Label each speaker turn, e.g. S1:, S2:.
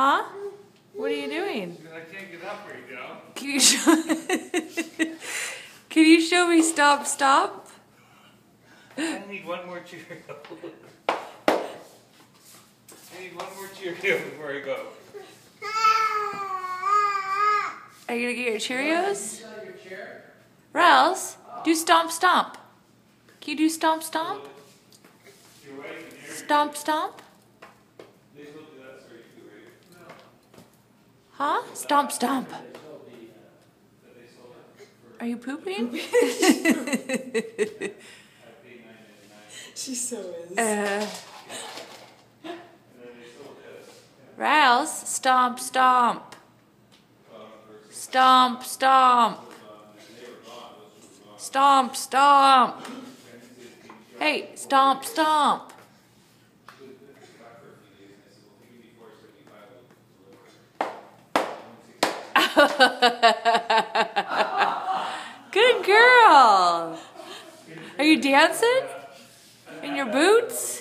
S1: Huh? What are you doing?
S2: I can't get up right now.
S1: Can you show, can you show me stop, stop?
S2: I need one more Cheerio. I need one more Cheerio before I go.
S1: Are you gonna get your Cheerios? Rouse, do stomp, stomp. Can you do stomp, stomp? Stomp, stomp? Huh? Stomp, stomp. Are you pooping?
S3: She so is.
S1: Rouse, stomp, stomp. Stomp, stomp. Stomp, stomp. Hey, stomp, stomp. Good girl. Are you dancing? In your boots?